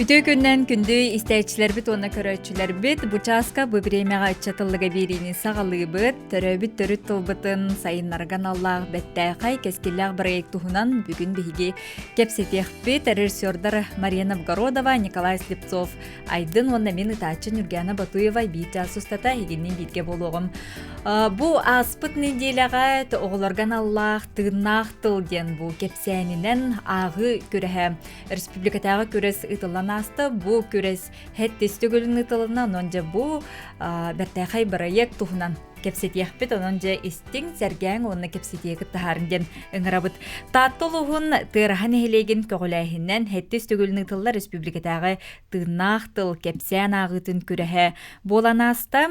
Үтө күннен күнді истәйчілер бит, оны көрөчілер бит. Бұчаска бұ премияға үтчатылыға беріні сағалы бит. Төрөбіт төріт тұлбытын сайынларған Аллах бәттәқай кәскелләғ проект тұхынан бүгін бігі кепсетеқ бит. Режиссердар Мария Новгородова, Николай Слепцов. Айдын онна мен ытачы Нургана Батуева бейті асустата егеннен битке болуғым. Бұ аспыт неделяға оғыларған Аллах тығынақ тылген бұ кепсәнінен ағы көрәхі республикатағы көрес ытылан асты. Бұ көрес хәттесті көлін ытылына, онжа бұ бәртәқай проект тұхынан кепсетеқ бет, онжа істің сәргәң оны кепсетеқі тахарынген ұңырабыт. Таттылығын тырхан әйелеген көғіләйінен хәттесті көлін ытылы республикатағы тығынақ тыл кепсән ағытын көрәхі болан асты.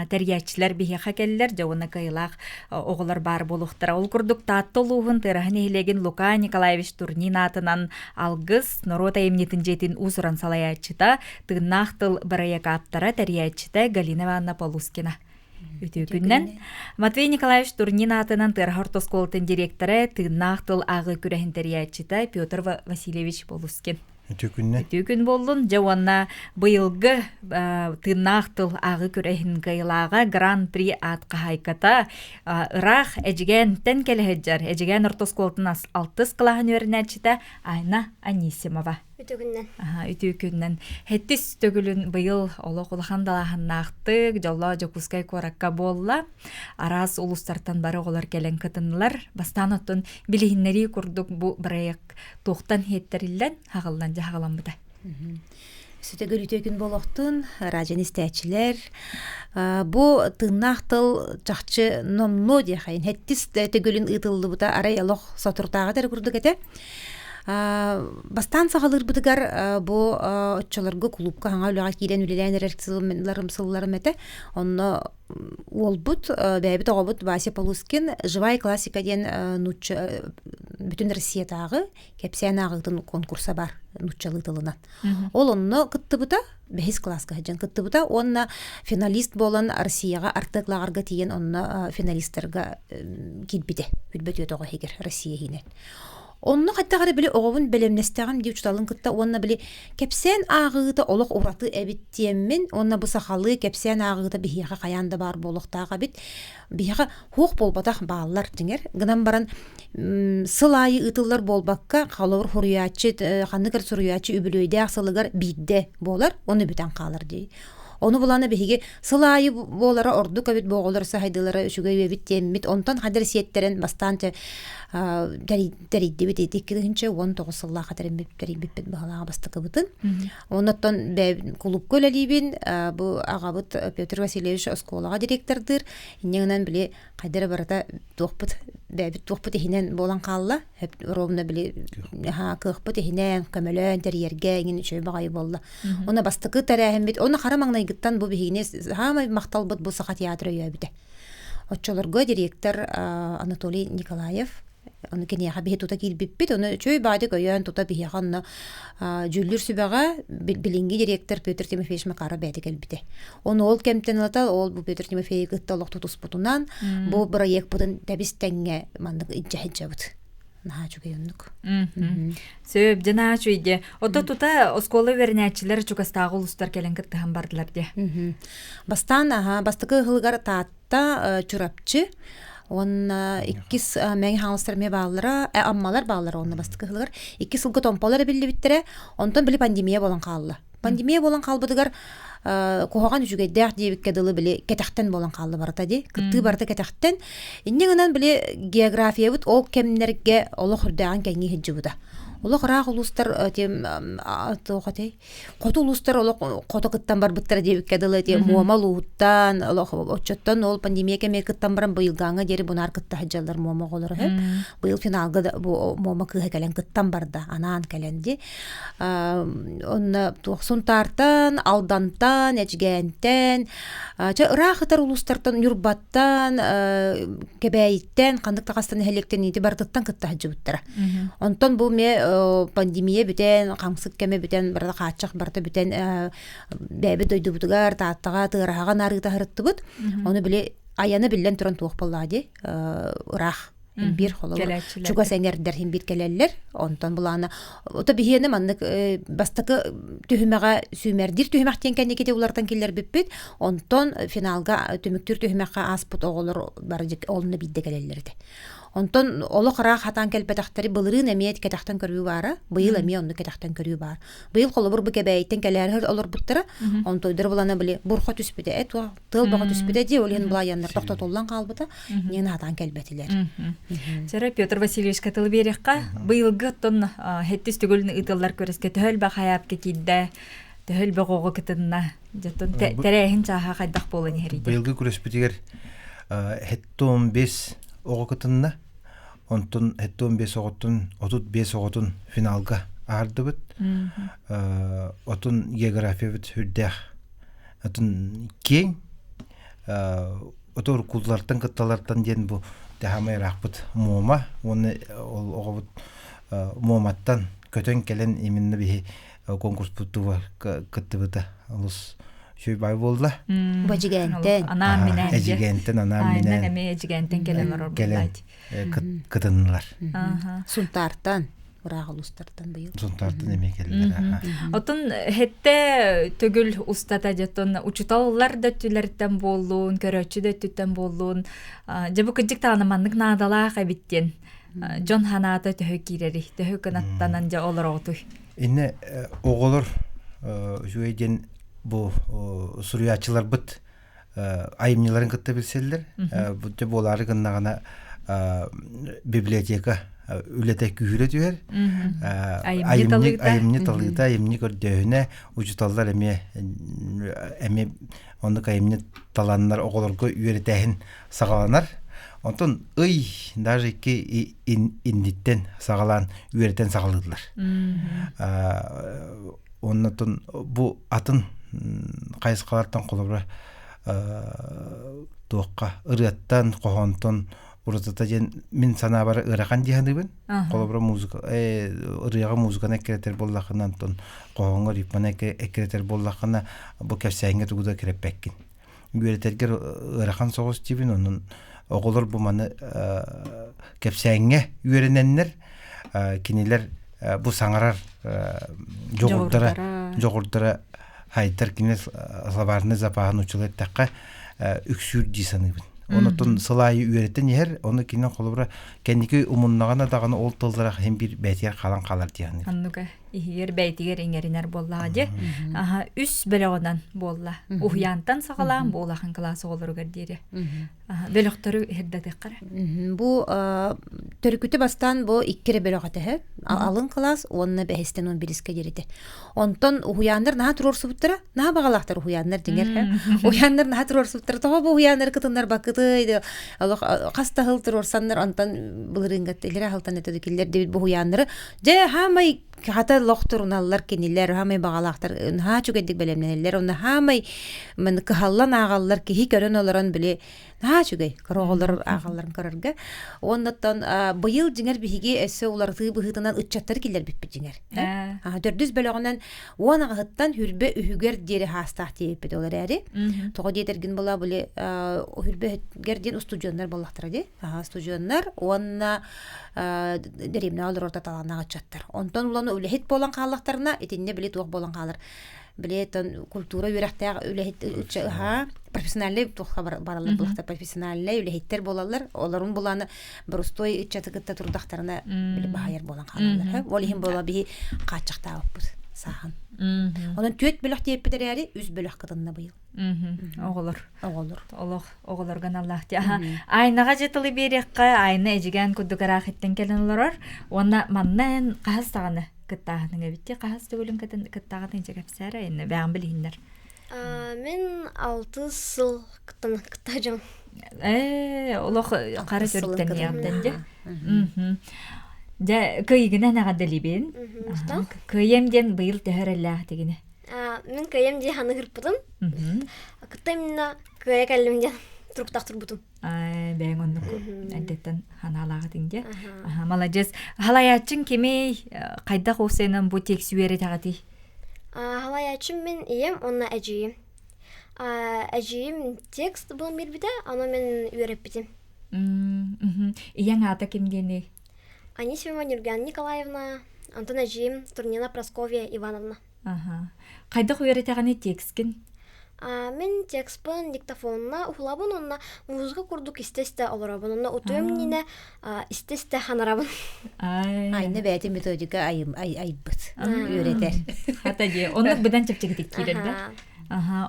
Тәргәтчілер бейеқа кәлілер, жауыны кайылақ оғылар бар болуқтыра. Ол күрдік таттылығын тырхан әйелеген Лука Николаевич Турнин атынан алғыз Норота емнетін жетін ұзыран салаячыта тығынақ тыл бараяқа аптара тәргәтчіті Галина Ивановна Полускина. Үті күннен Матвей Николаевич Турнин атынан Тырхортосколтын директоры тығынақ тыл ағы күрәхін тәргәтчіті Петр Васильевич Полускин. Үті күн болдың. Жауанна бұйылғы тығынақ тыл ағы күрәхін қайлаға гран-при атқа хайката ұрақ әжіген тән кәліхеджар. Әжіген Ортосколтын алтыс қылағын өрінәчіті Айна Анисимова. Үті күннен. Хеттіс төгілін бұйыл олы қолыған далағын нақтық, жолла жокускай коракка болла. Арас ұлыстартан бары олар кәлін кытынылар. Бастан оттын білігіннері күрдік бұл бірайық тоқтан хеттерілден хағылдан жағалан бұда. Сөтегіл үті күн болуқтын, ражен істәчілер. Бұл тыңнақ тыл жақчы номно дейхайын. Хеттіс төгілін ұтылды бұда арай алық сатыртаға дәрі күрдік әте. Бастан сағалыр бұдығар бұл өтчілергі клубқа хаңа үліға кейден үлеләйін әрексіларым сылларым әті. Оны ол бұд, бәйбіт оға бұд Вася Полускин «Живая классика» ден бүтін Россиятағы кәпсән ағығдың конкурса бар нұтчалы тылынан. Ол оны күтті бұда, бәйіз классқа жән күтті бұда, оны финалист болан Россияға артықлағарға тиен оны финалистерға келбеді. Бүлбет өтіға хегер Россия хейнен. Онны қаттағары білі оғывын бәлемнестіған деп ұшталын күтті, онны білі кәпсән ағыды олық ұраты әбіттиеммен, онны бұл сақалы кәпсән ағыды бейіға қаянды бар болықтаға біт, бейіға хоқ болбатақ бағалар деңер. Гынан баран сылайы ұтылар болбаққа қалауыр құруячы, қанығыр сұруячы үбілөйді ақсылығар бейді болар, оны бүтен қалар дей. Оны бұланы бейге сылайы болары орды көбет боғылар сағайдылары үшігі өбіттеммет, онтан қадыр сиеттерін бастанчы дәрейді бет етеккілігінші 19 сылла қатарын беппет бағалаға бастықы бұтын. Онаттан клуб көләлейбін, бұл ағабыт Петр Васильевич Осколаға директордыр. Иннеңінен біле қайдары барата тоқпыт ехінен болан қалла, ровна біле қықпыт ехінен көмөлен тәрерге еңін үшөй бағайы болла. Оны бастықы тәрәхін бет, оны қарамаңнай гыттан бұл бігіне хамай мақтал бұд бұл сақа театры өйәбіді. Отчоларға директор Анатолий Николаев, оны кенеға бейі тута келбеппет, оны чөй байды көйен тута бейі қанна жүлдір сүбәға білінгі директор Петр Тимофеевич Макаров бәді келбіді. Оны ол кәмтен алатал, ол бұл Петр Тимофеевич ғытталық тұтыс бұтынан, бұл проект бұтын тәбістәңге мандық иджа бұд. Наға чүгей оннық. Сөйіп, жана чүйге. Ота тута осколы вернячилер чүкастағы ұлыстар кәлін кіттіған бардылар де. Бастықы ғылғар таатта чүрапчы. Он иккис мәңі хаңылыстарме бағылыра, аммалар бағылыра онны бастықы ғылғар. Иккис ұлғы томпалары білі біттірі, онтан білі пандемия болан қалылы. Пандемия болан қалбыдығар қоғаған үшігейдәқ дейбік кәділі білі кәтәқтен болан қалды барыта де. Күтті барыта кәтәқтен. Иннен білі география бұд, ол кәмінерге олы құрдаған кәңі хеджі бұда. Олық рақ ұлыстар, қоты ұлыстар қоты қыттан бар бұттар дейбік кәділі, муамал ұғыттан, отчаттан ол пандемия кәме қыттан баран бұйылғаңы дері бұнар қытта хаджалар муама қолыр. Бұйыл финалғы муама күйі кәлен қыттан барды, анан кәленде. Son tartan, aldantan, әчгәнтен, рақытар ұлыстартан, юрбаттан, кәбәйттен, қандық тағастан әлектен еді бардықтан қытта хаджы бұттара. Онтан бұл ме пандемия бүтен, қаңсық кәме бүтен, барда қатшақ барда бүтен бәбі дойды бұтығар, тааттыға, тығырағаған арғыта ғырытты бұд. Оны біле аяны білден тұран туық болады, ұрақ бир хололор Келечилер. чуга сеңердер бир келелер онтон буланы ото бихиене маннык бастакы түһүмәгә сүмәрдир түһүмәктен кенекете улардан киллер биппит онтон финалга төмүктүр түһүмәккә аспыт оголор барык олны бидде келелерди. Онтон оло кара хатан келпетактары былырын эмиет кетактан көрүү бара, быйыл эми онны кетактан көрүү бар. Быйыл колобур бу кебейтен келер олор буттара, онтойдор булана биле бурха түспүдө, этва тыл бага түспүдө ди олен була яндар токтотулган калбыта, нен хатан келбетилер. Жара Петр Васильевич катыл берекка быйылгы тон хеттис түгүлүн ытыллар көрөскө төхөл ба хаяп кекидде. Төхөл ба гого кытынна. Жаттон терехин чаха кайдак болон хериде. Быйылгы күрөспүтигер хеттон 5 ого кытынна. Онтон хеттон 5 оготун, отут 5 оготун финалга ардыбыт. Отун география бит хүрдэх. Отун кең отор куллардан кытталардан ден бу дәһәмәй рахбыт мома, оны ол огобут моматтан көтөн келен именно бихи конкурс буттуга кыттыбыта. Алыс шөй бай болду. Бажигентен. Анам менен. Эжигентен анам менен. Айнан эме эжигентен келелер болду. Кытынлар. Сунтартан, урагылустартан быйыл. Сунтартан эме келдер. Отун хетте төгүл устата жаттон учуталлар да түләрдән болуун, көрөчү да түттен болуун. Жабы кыжык тааныманнык наадалаа кабиттен. Жон ханата төһө кирери, төһө канаттанан жа олар отуй. Инне оголор жүйден бу суруячылар бит айымныларын кытта билселдер. Бу жа болары гыннагана библиотека үлете күһүрө түер. Айымны талыйта, айымны көрдөһүнө учуталлар эме онды айымны таланнар оголорго үйрөтәһин сагаланар. Онтон даже ки индиттен сагалан үйрөтен сагалыдылар. Оннотон бу атын кайсыкалардан колобра тоокка ырыаттан кохонтон урутата жен мен сана бара ыракан диханыбын. Колобра музыка ырыга музыканы керетер боллакынан тон кохонго рипманы керетер боллакына бу кепсәңге тугуда кереппеккин. Үйрөтергер ыракан согус тибин онун оголор бу маны кепсәңге үйрененнер кинилер бу саңарар жогурдара хайтар кинес сабарны запаһын учулет такка үксүр дисаныбын. Онотон сылайы үйрөтен ер, оны кинен колобра кендики умуннагана даганы ол тылдыра hem bir бәтер калан калар дияны. Аннуга ихер бәйтигер иңеринер болла же. Аха үс белегонан болла. Ухянтан сагалам болахан классы олоргар дире. Белектөрү хердәтек кара. Бу төркүтү бастан бу 2 белегате алын класс, онны бәһестен 11-ке дирите. Онтон ухяндар на турурсуптыра, на багалактар ухяндар дигер. Ухяндар на турурсуптыра, тога бу ухяндар кытындар бакыты, каста хылтыр орсандар антан булырынгат элере халтан этедикилер дебит бу ухяндар. Же хамай хата лохтурналар кинилер хамай багалактар ха чугедик белемнелер онда хамай мен кахаллан агаллар ки хикөрөн олорон биле ха чугай короголор агалларын көрөргө оннотон быйыл жиңер биһиги эсе уларты быһытынан ыччаттар килер биппи жиңер. 400 бөлөгөнөн уанага хыттан хүрбе үһүгер дире хастах тиеппи олар эри. Тога диетергин бола биле хүрбе герден студиондар боллактар ди. Студиондар онна деримне алыр орта таланага чаттар. Онтон уланы үлехит болан каллактарына этинне биле туак болан калыр. Билетон культура үрәхтә үлехит профессионаллы тухка баралар булакта профессионаллы үлехиттер болалар. Оларын буланы брустой ичатыгытта турдактарына биле баһаяр болан калалар. Олихин бола би качакта оппут сахан. Онан төт бөлөк тиеппидер яри үз бөлөк кытынна быйыл. Оголорган Аллах ти. Айнага жетили берекка айны эжиген кудугарахиттен келен олорор. Онна маннан кастаганы кыттаганы битти кас түгүлүн кыттаганы жегепсәре эне бәган билиндер. Мен 6 жыл кыттажам. Олох кара төрттен яптан же. Да кыйгына нагадалибен. Кыйемден быйыл төһөрөлләх дигене. Мен кыйемде ханы гырпытым. Кытымна кыя каллымден туруктак турбутум. Бәң онны әдеттен ханалага динде. Молодец. Халаячын кеме кайда хосенен бу текст үере тагати? Халаячын мен ием, онна әҗием. Әҗием текст бул мирбиде, аны мен үереп битем. Ияң ата ким дени? Анисимова Нюрган Николаевна, Антон Ажим, Турнина Прасковья Ивановна. Кайда хуяретаганы текскин? Мен текстпын диктофонна ухлабын, онна музыка курдук истесте олорабын, онна утуем нине истесте ханарабын. Айны бәйті методика айбыт. Үйретер. Хата же, оны бұдан чепчегітік келерді.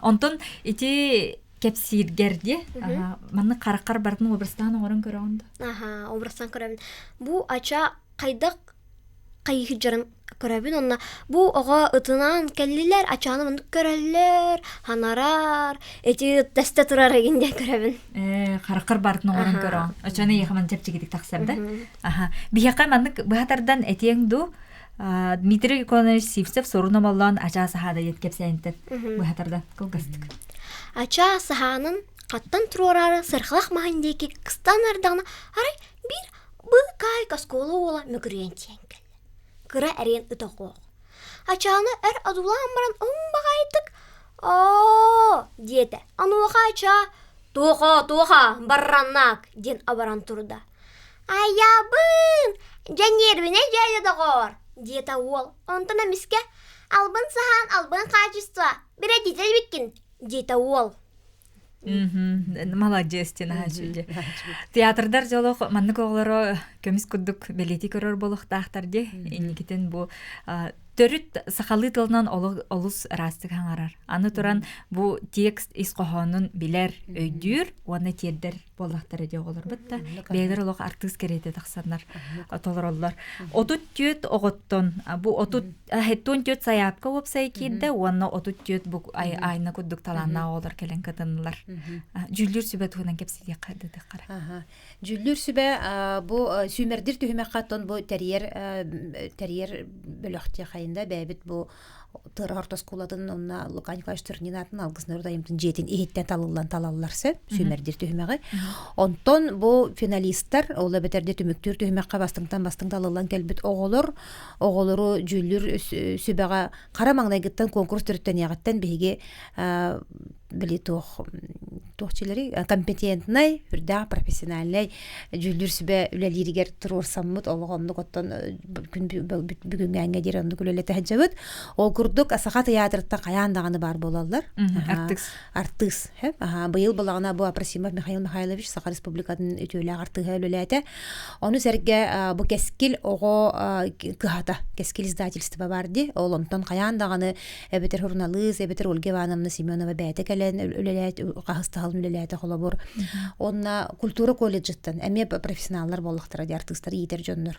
Онтон ити кепсиргерде, манны қарақар бардың обрастан оғырын көрі онды? Обрастан көрәбін. Бу ача қайдақ қайығы жарым көрәбін, онна бу оға ытынан кәлілер, ачаны мұндық көрәлілер, ханарар, эти тәсті тұрар егенде көрәбін. Қарақар бардың оғырын көрі он. Ачаны еқаман чепчегітік тақсарды? Бияқай маннық бұғатардан әтең Дмитрий Ikonovich Сивцев сорuna боллан ача сахада еткеп сәйінтін бұғатардан қылғыстық. Ача саханын қаттан тұрорары сырқылақ мағындекі қыстан ардағына арай бір бұл кай касколы ола мүгірен теңкіл. Кыра әрен ұтақоқ. Ачаны әр адулан баран оң бағайдық. Деді. Ануға ача туға барраннақ ден абаран тұрда. Аябын, жәнербіне жайды дағыр. Деді ол. Онтына міске албын сахан, албын қачыства. Бір әдетел беккен. Деді ол. Молодец, тена хачуде. Театрдар жолық маннык оғлары көміс күрдік белети көрір болық тақтарде. Енекетен бұл төрүт сақалы тылынан олус растық аңарар. Аны туран бұл текст исқоғанын билер өйдүр, оны тердер болақтары де олар бұтта. Бәйдер олық артыз кереті тақсанар толар олар. Отут түйет оғыттон, бұл отут әттон түйет саяпқа опсай кейді, оны отут түйет бұл айна күдік таланна олар келен катынылар. Жүлдер сүбе туғынан кепсеге қадыды қара. Жүлдер сүбе бұл сүймердір түйімек қаттон бұл тәрьер бөліқте қайында бәйбіт бұл тыр ортос кулатын онна Лука Николаевич Турнинатын алгысыныр дайымтын жетін ехеттен талаларсы сүймердер түйімеғі. Онтон бұл финалисттар олы бәтерде түміктер түйімеққа бастыңтан талалан кәлбіт оғылыру жүлдер сүбеға қара маңнайгыттан конкурс түріттен яғыттан бейге били тохчилери компетентный, үрдә профессиональный жүлдер сүбе үлелеригер турор саммут олгомны коттон бүгүнгө аңгедер онду күлелете хаҗабыт. Ол курдук асаха театрда каяндаганы бар болалар. Артист. Быйыл булагына бу Апрасимов Михаил Михайлович Саха Республикадан өтөлө артыгы үлелете. Оны серге бу кескил ого кыхата кескил издательство барды. Ол онтон каяндаганы эбетер журналист, эбетер Ольга Ивановна Семенова бәйте үлелет кахыстагыл үлелете холобор. Онна культура колледжтан эме профессионаллар боллактар, артисттар йитер жоннор.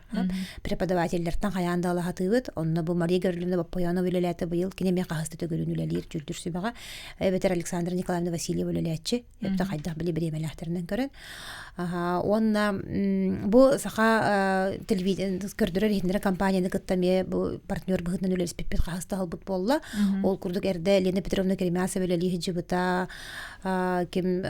Преподавательлерден каянда алахатыбыт. Онна бу Мария Гавриловна Бапоянова үлелете быйыл кинеме кахысты төгөлүн үлелер жүлдүр сүбага. Эбетер Александра Николаевна Васильева үлелетчи. Эпте кайдак биле биремелехтеринен көрөн. Онна бу саха телевидение көрдөрөр хиндер компанияны кыттаме бу партнер быгытнан үлелес пеппет кахыстагыл бут болла. Ол курдук эрде Лена Петровна Керемясова үлели хиджибыта ким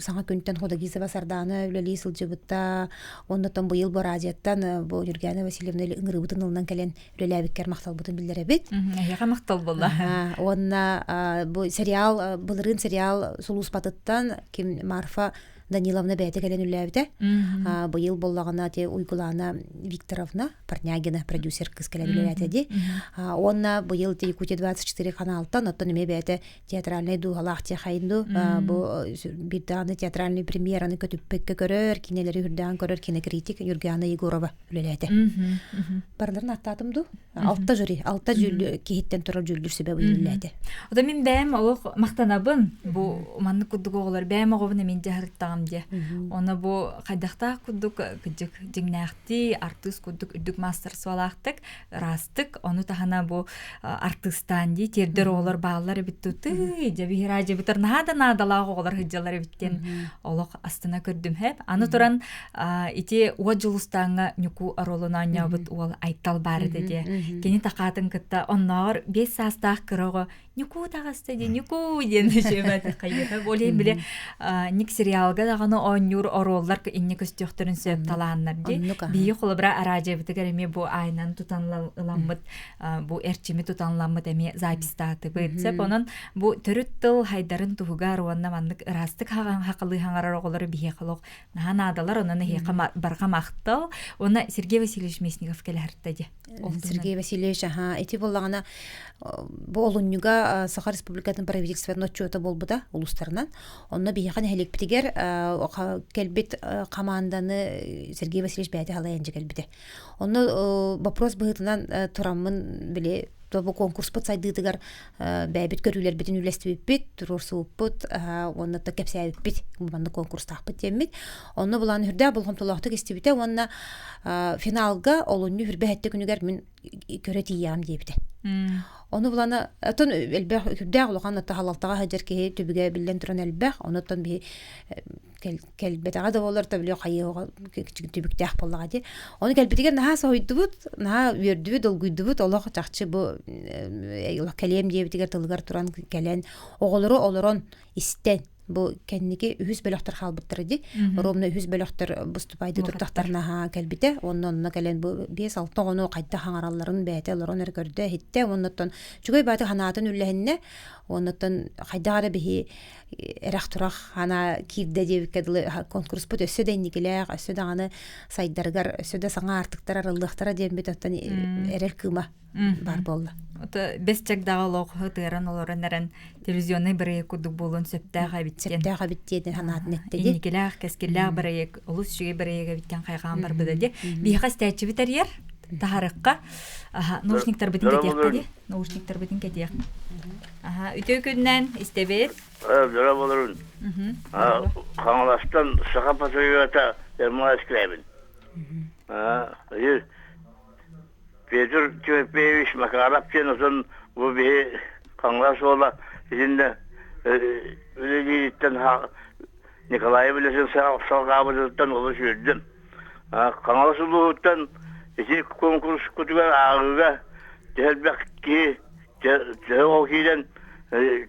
саңа күнтен Ходагизова Сардана үлели сылжыбыта. Оннотон быйыл бу радиоттан бу Юргена Васильевна ыңырыбытын ылынан келен үлелебиккер макталбытын билдеребит. Яга мактал болла. Онна бу сериал былырын сериал Сулус Батыттан ким Марфа Даниловна бәйте кәлен үләбіті. Быйыл боллағына те Уйгулана Викторовна, Парнягина, продюсер кыз кәлен үләбіті. Онна быйыл те Якутия 24 каналтан, оттан үме бәйте театральный дуғалақ те қайынду. Бірдағаны театральный премьераны көтіппекке көрір, кинелері үрдіған көрір, кинокритик Юргена Егорова үләбіті. Барларын аттатымду. Алта жүлі кейттен тұрар жүлдір сөбе быйыл үләбіті. Ода мен бәйім олық мақтанабын, бұл манны күдді оғылар, бәйім оғывына мен жағырттағым. Оны бу кайдакта кудук кыжык жиңнакти артист кудук үдүк мастер суалактык растык оны тахана бу артисттан ди тердер олар баалар биттути жабира жабитер нада олар хыжалар биттен олок астына көрдүм хеп аны туран ити уажулустанга нюку аролуна нябыт ол айттал бар деди кени такатын кытта оннор 5 састак кырого нюку тагасты ди нюку ден жебат кайга болем биле ник сериалга Бары дағаны оңюр ороллар инне көстөктөрүн сөп талааннар ди. Бии холобра аражебитигер эме бу айнан тутанламыт, бу эрчими тутанламыт эме запистаты бытсеп, онон бу төрүт тыл хайдарын тугугар уонна маннык ырастык хакылы хаңарар оголору бие халок наадалар онон хека барга мактал, онна Сергей Васильевич Мясников келерди. Сергей Васильевич, эти боллагана бу олуннуга Саха Республикатын правительствонун отчёты болбуда улустарынан. Онно бияхан хелекпитигер келбит команданы Сергей Васильевич бәйді халайынжы келбиде. Онно вопрос быһытынан тураммын биле бу конкурс бут сайдыдыгар бәйбит көрүлер битин үлестибит, турурсууппут, онно да кепсәбит, бу конкурс тахпыт демит. Онно булан хүрдә булган толахты кестибите, онна финалга олунну хүрбәһәтте күнүгәр мин көрәтиям дибите. Onu bulana atın elbək hübdə olğan ata halaltağa hajar ki tübüge bilən turan elbək ondan bir kelbetağa da olur tabii qayığa küçük tübükdə axpallağa di. Onu kelbetiger naha soydubt, naha verdi dolguydubt, Allah çaqçı bu Allah kelem diye bitiger tılgar turan kelen oğulları oluron isten. Bu kendiki ühüz bölöktür halbıttır di. Romna ühüz bölöktür bustupaydı turtaqtarına kelbite. Onunla gelen bu 5-6 onu qayda hangaralların bəyte loron ergörde hitte. Ondan çugoy batı hanatın üllehinne. Ondan qaydara bihi eraqturaq hana kirde diye kedli konkurs bu ösü dennikiler, ösü dağını saydargar, ösü de sana artıqtar araldıqtara diye bitattan erel kıma бар болла. Ота бесчек дагылок хытыран олоран нерен телевизионный бирек кудук болон сөптага биттен. Сөптага биттен ханат нетти. Иникелах кескеллах бирек улус шуге бирек биттен кайган бар биде ди. Бихас тәчи битерьер. Тахарыкка. Аха, наушниктар битин кетиякка ди. Наушниктар битин кетиyak. Аха, үтө күннән истебет. Дора болорун. Каңлаштан саха патриота Ермолай Скрябин. Петр Тюрпевич Макарапчен uzun bu bir Kanglas ola içinde Üleli'den Nikolay Bilesin Salgabı'dan oluşurdum. Kanglas uluğundan iki konkurs kutular ağırga Celbek ki Cehoki'den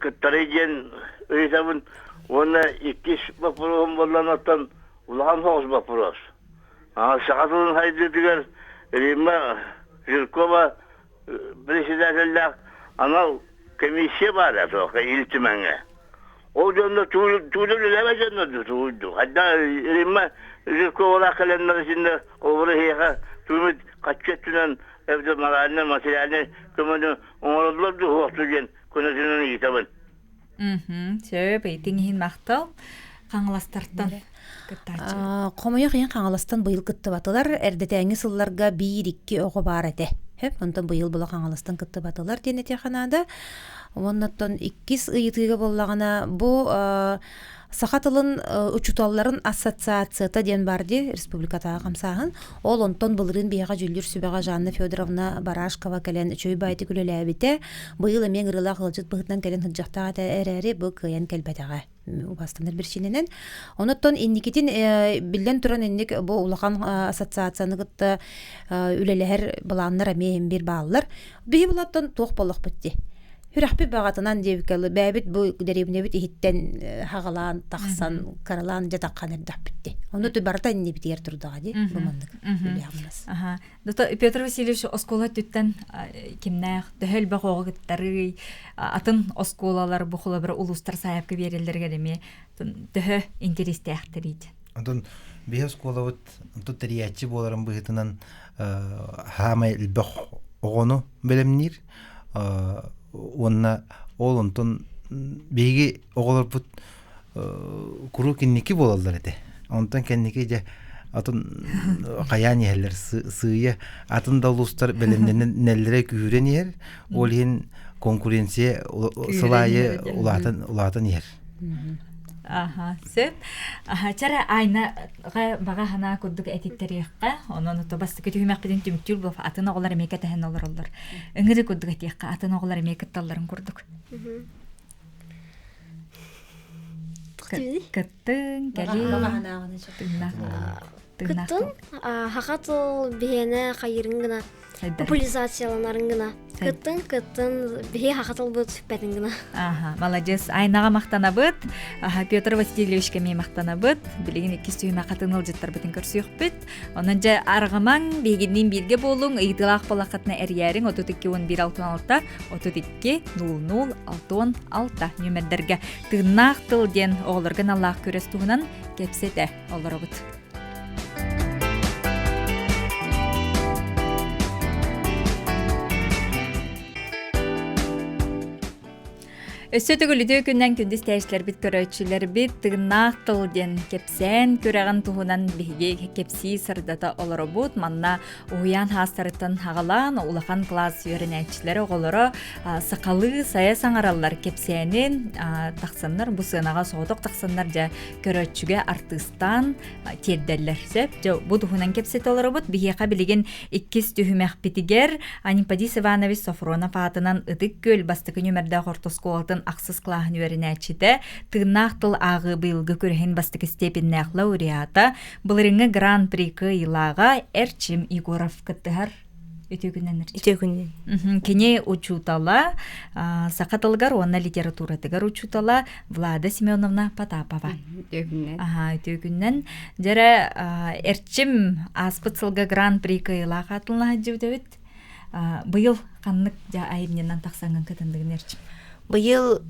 Kıttarı'dan Öğütabın ona ikiz bakırım bolanattan Ulan hoş bakırız. Sakatılın haydi diğer Rimma Жиркова председатель анал комиссия бар ата илтимеңе. Ол жөнүндө туулуп эле жөнүндө туулду. Хадда Римма Жиркова календар ичинде обры хега тумут качеттүнөн evde maralne материалны көмөнү оңолдурду хоктуген көнөсүнөн итабын. Сөп эйтиңин мактал каңластартан. Комоя кыйын каңаластан быйыл кыттыбатылар, эрдетеңи сылларга 1-2 ого бар эте. Хеп, онтан быйыл була каңаластан кыттыбатылар денете ханада. Оннаттан 2 ыйытыга боллагана бу Сахатылын учуталларын ассоциацията ден барды республикатағы қамсағын. Ол онтон бұлырын бияға жүлдер сүбіға Жанна Федоровна Барашкова кәлен чөй байты күлелі әбіте. Бұйыл әмен ғырыла қылжыт бұғытнан кәлен хыджақтаға әрәрі бұл күйен кәлбәтіға. Убастандар бір шененен. Оныттон инникетін білден тұран инник бұл ұлақан ассоциацияны ғытты үлелер бұланлар әмейін бір бағылар. Бейі бұлаттан тоқ болық бітті. Хүрәхпи бағатынан дебікәлі бәбіт бұл дәребіне біт ехіттен хағалан, тақсан, қаралан, жатаққан әрдақ бітті. Оны түбарта не біт ер тұрдаға де, бұмандық. Петр Васильевич оскола түттен кемнәқ, дөхіл бақ оғы күттары, атын осколалар бұқылы бір ұлыстар сайапқы берелдерге деме, дөхі интересті әқтір еді. Антон, бей оскола бұт, тәриятчы боларын бұғытынан хамай үлбәқ оғыны білімнер, онна ол онтон беги оголор бут куру кинники болалар эте. Онтон кенники же атын каяни хеллер сыя атын далустар белемнен неллере күренер, ол ен конкуренция сылайы улатын ер. Сөп. Чара айна бага хана курдук этиттериякка, онон тобасты көтүмөк биден түмүктүл бул атын оголар эмеке тахын олороллор. Эңири курдук этиякка атын оголар эмеке талларын курдук. Кыттын, кали. Кыттын хақатыл бихене қайырын гына, популяризацияланарын гына. Кыттын бихе хақатыл бұд сүппәтін гына. Молодец. Айнаға мақтана бұд. Петр Васильевичке мей мақтана бұд. Білеген 2 сүйіме қатыныл жыттар бұтын көрсүйік бүд. Онын жа арғымаң бейгеннен бірге болуң. Үйділақ болақатына әрiyәрің 32-11-66, 32-00-66 нөмірдерге тыңнақ тыл ден оғылырғын Аллах көрес туғынан кепсеті олары бұд. Өссөтігілі күннен күндіз тәйшілер біт көрөтшілер біт тығынақ тылден кепсен көрәғын туғынан бігі кепсі сырдата олары бұд. Манна ұян хастарыттан ағалан ұлақан класс өрінәтшілері оғылары сақалы сая саңаралар кепсенін тақсанлар, бұл сынаға соғдық тақсанлар жа көрөтшіге артыстан тердерлер. Бұл туғынан кепсет олары бұд. Бігі білеген 2 түйімәқ бітігер Анимпадис Иванович Софронов атынан ұдық көл бастықы нөмірді қортосколтын ақсыз қылағын өрінәтшіді тығынақ тыл ағы бұйылғы көрген бастықы степеннәқ лауреата бұлырыңы гран-прикы илаға Эрчим Егоров күттігір өтегінен. Кене учутала сақатылғар, оны литературатығар учутала Влада Семеновна Потапова. Өтегінен. Жәрі Эрчим аспыцылғы гран-прикы илаға атылына жөдевет. Бұйыл қанлық жа айымненен тақсаңын кітіндігін Эрчим. Бұйыл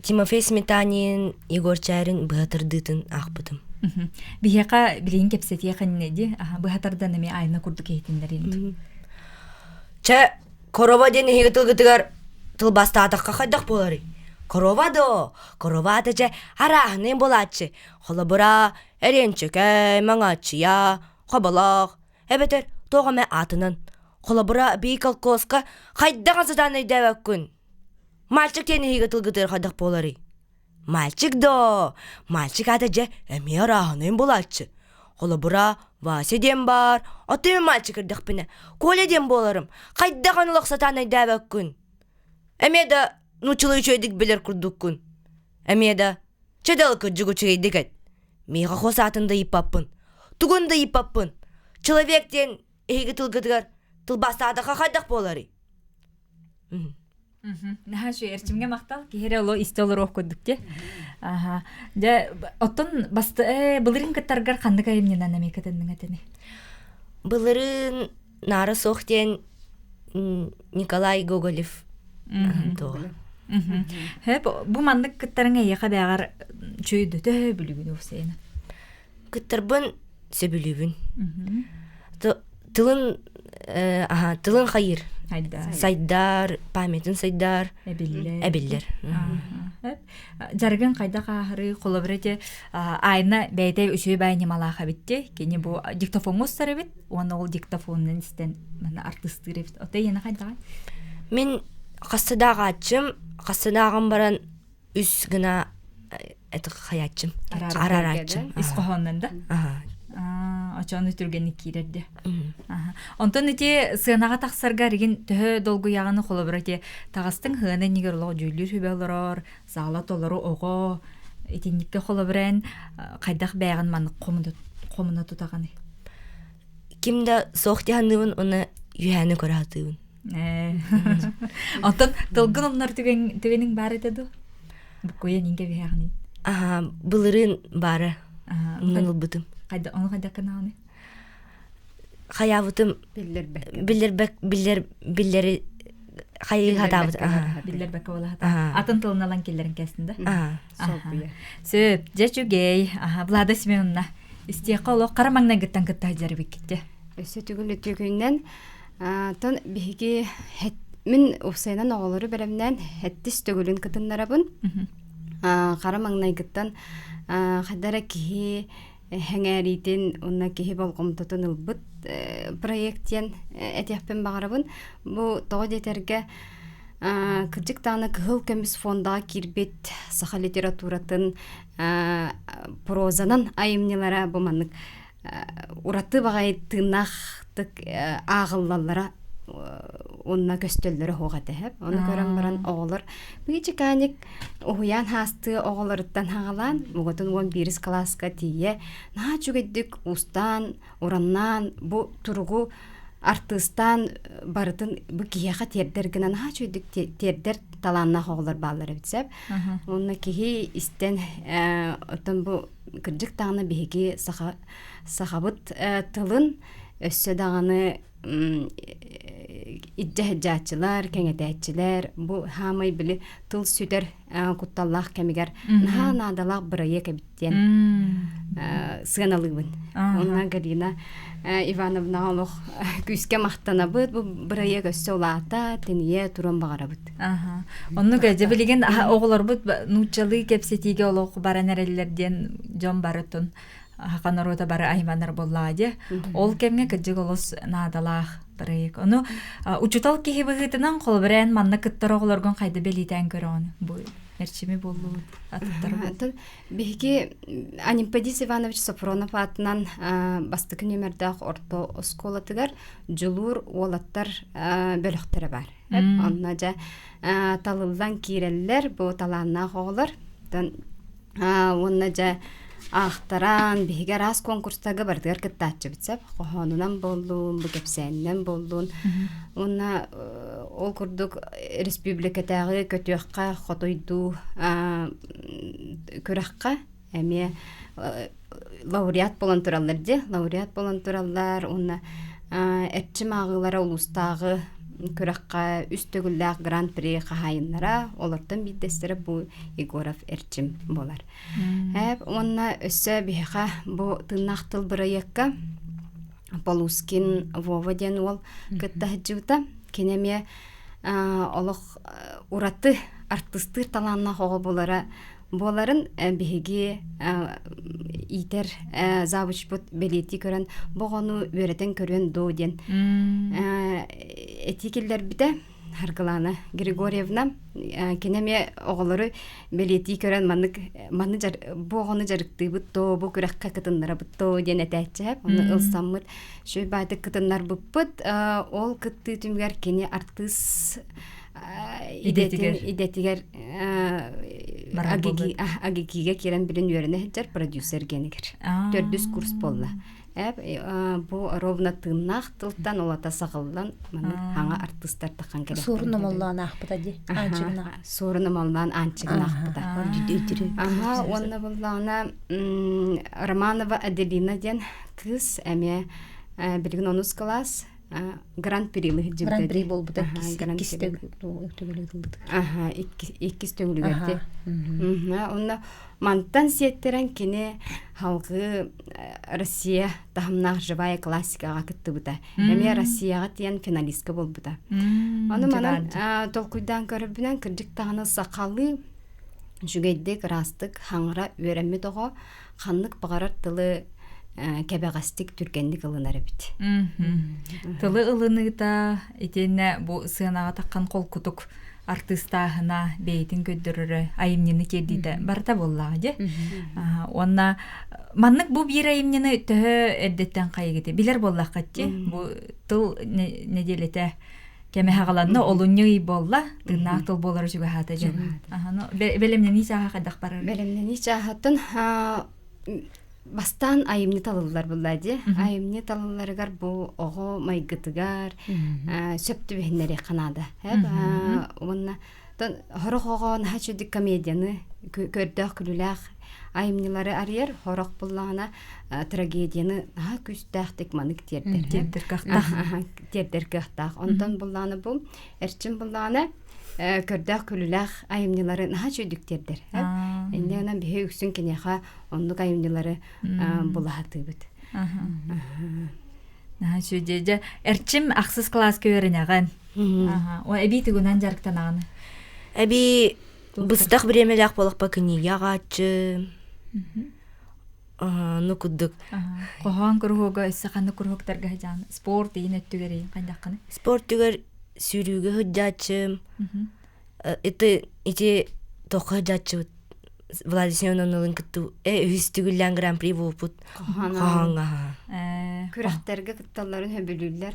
Тимофей Сметанин, Егор Чарин бұғатырдытын ақпыдым. Бияқа білейін кепсет еқін неде? Бұғатырдан әме айына күрді кейтіндер енді. Ча, корова дені хегі тылғытығар тылбасты атаққа қайдақ болары. Корова да жа арағынын болатшы. Қолы бұра, әренчікі, маңатшыя, қабалақ, әбетер тоғаме атынан. Қолы бұра бейкал қосқа қайдаған сатаны дәвәк күн. Мальчик тені хегі тылғытығар қайдақ болары. Мальчик аты жа әме арағынын болатшы. Қолы бұра Вася дем бар, отымен мальчик ырдық піне. Коля дем боларым, қайдаған ұлық сатаны дәвәк күн. Әме да нұчылы үшөйдік білер күрдік күн. Әме да чадалы күрджігі чүйдік әд. Меға қос атында ипаппын, тұғында ипаппын. Человектен егі тылғыдығар тылбастадыға қайдақ болары. Наха шу Эрчимге мақтал, кехере оло истолыр оқыдық те. Оттон басты бұлырын кіттарғар қандық айымнен анаме кітінің әтіне? Бұлырын нары соқтен Николай Гоголев. Бұ мандық кіттарыңа еқа бәғар чөйді тө бүлігін өсейіні? Кіттарбын сөбілігін. Тылын қайыр. Сайдар, памятын сайдар, әбілдер. Жаргын қайда қағыры қолы біреде айына бәйді үші бәйіне малаға бітті. Кені бұл диктофон ұстары бет, оны ол диктофонын істен артыстыры бет. Ота ені қайдаға? Мен қастыдағы атшым, қастыдағым баран үс гына қаятшым, арар атшым. Ис қоғаннан да? Очаны түргені кейдерді. Онтон өте сығынаға тақсарға реген түхі долғы яғаны қолы бір өте тағыстың ғыны негер олығы жүйлер хөбелерор, зағылат олары оғы, етенікке қолы бірін қайдақ бәйған маны қомына тұтағаны. Кімді соқты ғанығын, оны үйәні көрі атығын. Онтон долғын онлар түгенің бары деді? Бұққойын енге бәйғаны? Бұлырын бары, мұнын ұлбытым. Оны қайда қанағаны? Қаябытым білдері қайы ғадабыт. Білдер бәкі ола ғада. Атын тылын алан келдерін кәсінде? Сөп, жәчугей, Влада Семеновна, істеқі олы қарамаңнан күттен күтті ажары бекетті. Өсі түгіл өтігінен, тон бігі мен ұқсайынан оғылары бәрімнен әттіс түгілін күтінларабын. Қарамаңнан күттен қадара кейі Хәңәритін онна кеһи болғымтытын ылбыт проекттен әтияқпен бағарабын. Бұл тоғы детерге кірдік тағына кығыл көміс фондаға кирбет саха литературатын прозанан айымнелара бұманық ураты бағай тынақтық ағыллалара онна көстөллөрө хуга тэһеп. Оны көрөн баран оголор. Бигичи каник уян хасты оголорыттан хагалан, буготун 11 класска тие. На чугеддик устан, ураннан бу тургу артыстан барытын бу кияга тердергенен ха чуйдик тердер таланна хоглар баллары битсеп. Онна кихи истен отон бу кырдык тагына биги сахабыт тылын өссө даганы иддәһҗәчиләр, кәңәтәчиләр бу хамай били тыл сүтер кутталлах кемигәр надалак бирәе кебиттен сыналыбын. Онна Галина Ивановна олох күскә мактанабыт бу бирәе көссөлата тение туран багарабыт. Онны гәҗә билеген оглар бут нучалы кепсетиге олох баранәрәләрдән жон барытын хаканарота бары айманар болладе. Ол кемге кыҗыголос надалах бирәек. Оны учутал кихи быгытынан колбыран манна кыттар огларган кайды белитән көрән. Бу Эрчими болду аттар. Биги Анимпедис Иванович Сафронов атынан бастык нөмердәк орто оскола тигәр җулур олаттар бөлөктәре бар. Анна жа талылдан кирелләр бу таланна хоглар. Онна жа ахтаран биге раз конкурстагы бардыр кыттачы битсеп, хонунан болдун, бу кепсеннен болдун. Онна ол курдук республикадагы көтөккә хотойду көрәккә эме лауреат болан тураллар лауреат болан тураллар. Онна этчим агылары улустагы көрәккә үстөгүлләк гран-при кахайыннара олардан биддестер бу Егоров Эрчим болар. Онна өссө биха бу тыннактыл бирәеккә Полускин Воваден ол кыттаһҗута кинеме олох ураты артыстыр таланна хого болара боларын биһиги итер завучбут белети көрөн богону өретен көрөн дооден этикеллер бите Харгалана Григорьевна кинеме оголору белети көрөн манны богону жарыкты бутто бу көрөккө кытыннара бутто ден этечеп оны ылсаммыт шөй байды кытыннар буппут ол кытты түмгер кини артыс идетигер агикиге керен билен үйрөне хеджер продюсер генигер. 400 курс болла. Бу ровно тыннах тылтан олата сагылдан маны хаңа артисттар такан керек. Сурнамаллан ахпыта ди. Анчыгына. Сурнамаллан анчыгына ахпыта. Онна буллана Романова Аделина ден кыз эме билген 10 класс гран-при лыгы. Гран-при болбу да кистек төгүлүгөрдү. Онна мантан сиеттерен кини халкы Россия тахымнах живая классикага кытты бута. Эме Россияга тиен финалистка болбута. Аны манан толкуйдан көрүбүнөн кырдык таганы сакалы жүгейдик растык хаңра өрөмү того ханнык багарар тылы кебегастик түргенлик ылынары бит. Тылы ылыныгыта этене бу сыанага таккан кол кутук артистахына бейтин көддөрөрө айымнины кердиде барта боллага. Онна маннык бу бир айымнины төһө эддеттен кайгыты билер боллаккатти. Бу тыл неделете кеме хагаланна олуньй болла тына тыл болор жүгө хата жан. Белемне ни сага кадак барар. Белемне ни сагатын бастан айымны талылар буллади. Айымны талыларыгар бу ого майгытыгар сөптү бехнери канада. Онна хорохогон хачыдык комедияны көрдөх күлүлах айымнылары арьер хорох буллана трагедияны күстәхтик манык тердер кахтах. Ондан булланы бу эрчим булланы көрдөх күлүлах айымнылары хачыдык тердер. Энденен бе үксүн кинеха ондук айымнылары булахатыбыт. Шүдеже эрчим аксыз класска өренеген. О эби тигунан жарктанаганы. Эби быстак биремелак болук па книгагачы. Ну куддук. Кохан кургога исаканы кургоктарга жан спорт ийин өттүгери кандакканы. Спорт түгер сүрүүгө хөджачы. Ити тока жачы Влади Семеновнын кытту үстүгүллән гран-при булпут. Каханга. Күрәхтәргә кытталларын хөбүлүләр.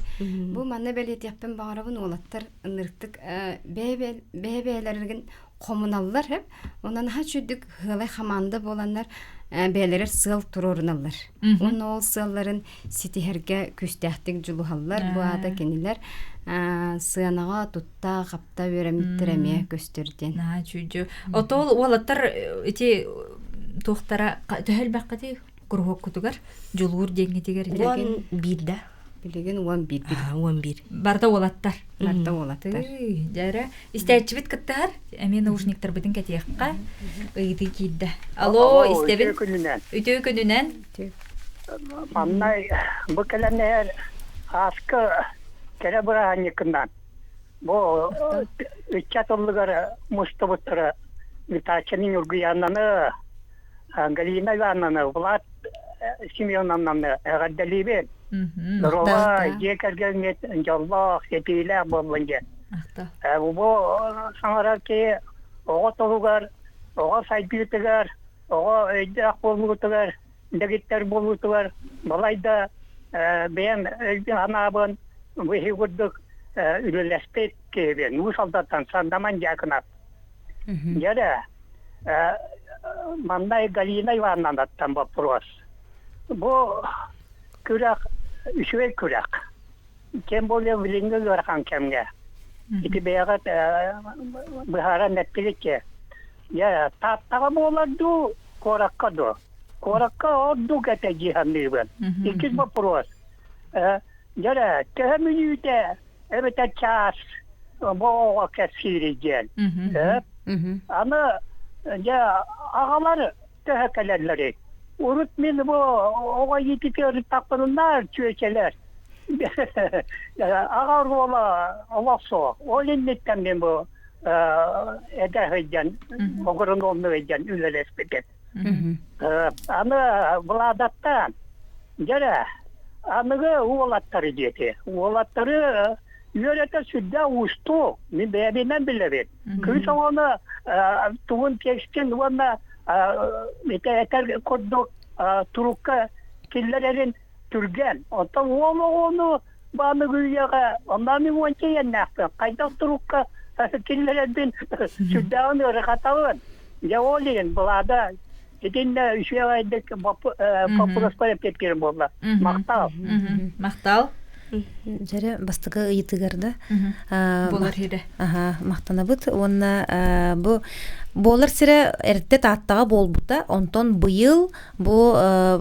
Бу манна белетяппен багарабын олаттар ыныртык бәбәләргә коммуналлар хәп. Онан хачудык хылай хаманда боланнар бәләләр сыл турорналар. Onun ol сылларын ситихәргә күстәхтик җулухаллар бу ада кениләр сыянага тутта капта беремиттерәме көстөрден. На чүҗү. Отол уалаттар ити тохтара төһәл бакыты кургок кутугар жулур деңгетигер Уан бирдә. Билеген уан бир. Уан бир. барда уалаттар. Барда олаттар. Дәре истәчбит кыттар. Әме наушниктар битен кәтиякка ыйды кидде. Алло, истебин. Үтө күнүнән. Маннай бу келенер аскы келе бураникынан. Бу үчатылыгар мустабыттары Витачанин ургуянаны Галина Ивановна Влад Семеновна гаддалибет. Рова жекерген жаллах сетиле болынга. Ахта. Бу саңаракки ого толугар, ого сайбитигар, ого өйдәк болмутугар, дегиттер болмутугар. Балайда бен анабын вехи гуддук үлелеспет кебен. Ну солдаттан сандаман якынат. Яда мандай Галина Ивановнаттан вопрос. Бу күрәк, үшвей күрәк. Кем более вилинге görән кемгә. Ити бәягат бихара нәттилекке. Я таттага боладу коракка до. Коракка одду кәтә җиһанныбын. Икис вопрос. Яра, тәһминүтә, эбетә час. Бу кәсиригән. Аны я агалар тәһәкәләрләре. Урут мен бу ога йитикер тапкыннар чөчеләр. Агар бола аласо. Оленнеттен мен бу эдәһәҗән, огырын олмыҗән үлелеспекет. Аны владаттан. Жара, аныгы улаттары дете. Улаттары йөрәтә сүддә усту. Мен бәбеннән беләбет. Күз аны тугын кешкен вана метәтер коддок турукка килләрен түргән. Ата оны баны гүяга, онда мен ончаян нәхтә. Кайда турукка килләрен сүддән рәхатавын. Я олен булада. Идинне үшәйдек популаспа пепкер булды. Мактал. Мактал. Жары бастыгы ыйтыгарда. Болар хире. Мактанабыт. Онна бу болар сире эртте таттага болбута. Онтон быйыл бу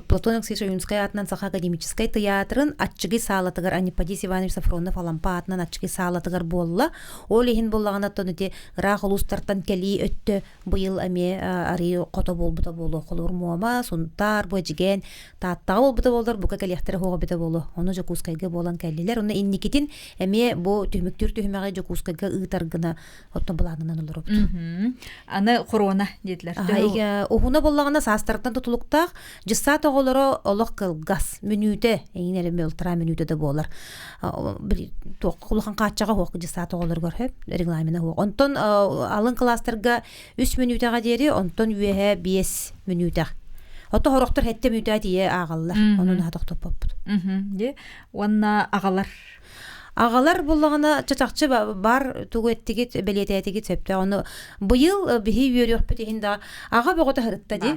Платон Алексеевич Юнская атынан Саха академической театрын атчыгы салатыгар Анипадис Иванович Сафронов алампа атынан атчыгы салатыгар болла. Ол ихин боллаган аттон рах улустартан кели өттө быйыл эме ари кото болбута болу. Колор муама сунтар бу жиген таттага болбута болдар бука келехтер хого бите болу. Оны жокускайга болан кәллелер. Оны инникитин эме бу төмөктүр төмөгө жокускайга ыйтаргына оттон булагынан олор. Аны корона дитләр. Ухуна боллагана састардан тутулуктак жыса тоголоро олох кылгас мүнүтө эйнеле мөлтра мүнүтө да болар. Токулхан качага хок жыса тоголор көрөп регламентне хок. Онтон алын кластерга 3 мүнүтага дери, онтон үе 5 мүнүтө. Ото хороктор хетте мүнүтө тие агаллар. Онун хатоктоп поппут. Де, онна агалар. Агалар боллагана чачакчы бар тугеттигит белететигит сөптө. Оны быйыл бихи үйөрөкпүт ихинда ага бөгөтө хырытта ди.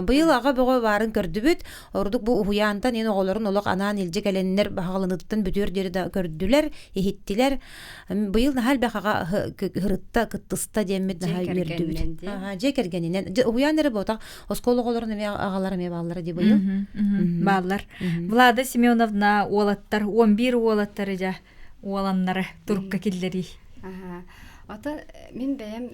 Быйыл ага бөгө барын көрдүбүт. Ордук бу уянтан эне оголорун олок анан илже келеннер багалыныттан бүтөр дери да көрдүлөр, ихиттилер. Быйыл нахал бага хырытта кыттыста демет нахал үйөрдүбүт. Же кергенинен уяннер ботак оскологолорун эме агалар эме баллары ди быйыл. Баллар. Влада Семеновна олаттар 11 олаттар уаланнары турукка киллери. Ата мен бәем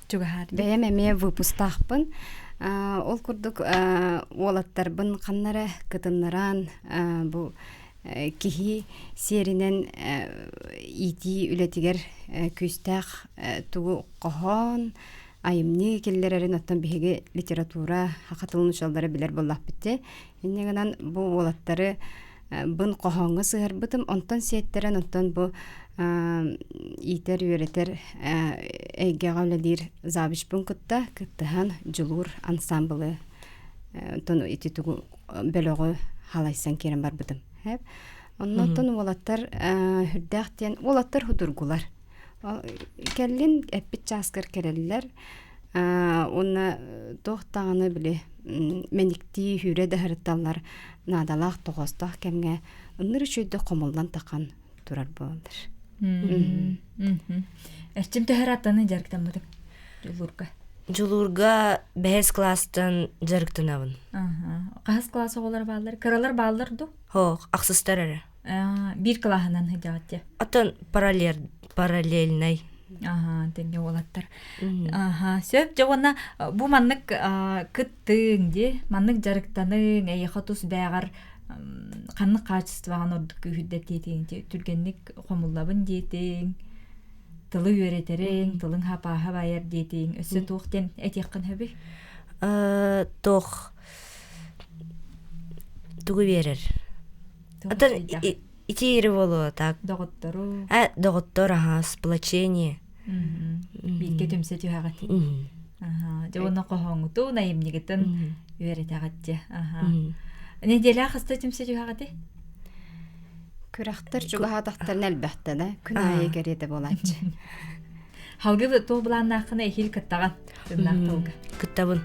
Чугахар. бәем эме выпустахпын. Ол курдук уалаттарбын каннары кытыннаран бу кихи серинен ити үлетигер күстах тугу кохон айымны келлерерин оттан биһиге литература хакатылын шалдары билер боллах битте. Иннегенен бу уалаттары бын қоһоңы сыһырбытым, онтон сиеттерен, онтон бу итер үеретер эйге галдир забишпун кыттахан жулур ансамблы онтон ити тугу бөлөгө халайсан керен бар бытым. Хеп. Оннотон улаттар хүрдәхтен улаттар худургулар. Келлин эппит часкыр кереллер. Уна тохтаганы биле меникти хүрә дәһәрталлар надалах тогостах кемге ынныр шүйдө комулдан такан турар болдыр. Эрчим тәһәраттаны жарктан бутык. Жулурга бәһәс класстан жарыктынабын. Кас класс оголар балдар, кыралар балдар ду. Хох, аксыстар әрі. Бир клаһынан хыжатты. Атын параллельный. Тенге олаттар. Сөп жауана бу маннык кыттың де, маннык жарыктаның эйхатус бәгар канны качестваган ордук хүддет детин, түргенник комуллабын детин, тылы өретерең, тылың хапаха байар детин, өссө туктен этеккын хөбү. Тох тугу берер. Атын итири болу так. Доготтору. Доготтор, сплочение. Бирге төмсө тюхагат. Жауана кохоңуту наимнигитин өретагатты. Неделя хаста төмсө тюхагат. Күрәхтер чугаһатахтан әлбәттә дә күн ае керете болачы. Халгы тобуланнакына эхил кыттаган. Тыннактылга. Кыттабын.